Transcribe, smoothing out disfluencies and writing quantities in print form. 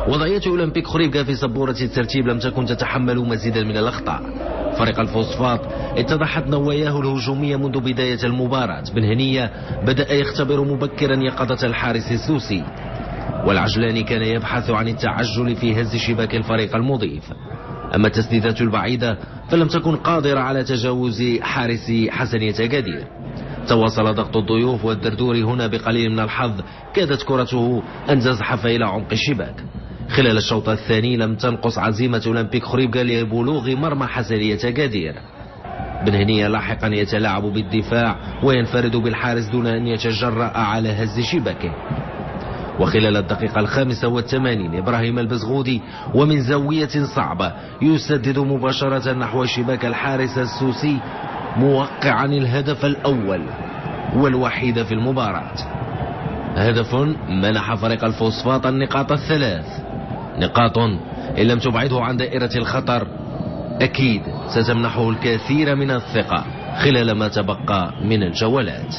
وضعية أولمبيك خريبكا في سبورة الترتيب لم تكن تتحمل مزيدا من الأخطاء. فريق الفوسفات اتضحت نواياه الهجومية منذ بداية المباراة. بن هنية بدأ يختبر مبكرا يقظة الحارس السوسي، والعجلاني كان يبحث عن التعجل في هز شباك الفريق المضيف. أما التسديدات البعيدة فلم تكن قادرة على تجاوز حارس حسنية أكادير. تواصل ضغط الضيوف، والدردوري هنا بقليل من الحظ كادت كرته أن تزحف إلى عمق الشباك. خلال الشوط الثاني لم تنقص عزيمة أولمبيك خريبكا لبلوغ مرمى حسنية أكادير. بن هنية لاحقا يتلاعب بالدفاع وينفرد بالحارس دون أن يتجرأ على هز شباكه. وخلال الدقيقة 85 إبراهيم البزغودي ومن زاوية صعبة يسدد مباشرة نحو شباك الحارس السوسي، موقعا الهدف الأول والوحيد في المباراة. هدف منح فريق الفوسفات النقاط الثلاث، نقاط إن لم تبعده عن دائرة الخطر أكيد ستمنحه الكثير من الثقة خلال ما تبقى من الجولات.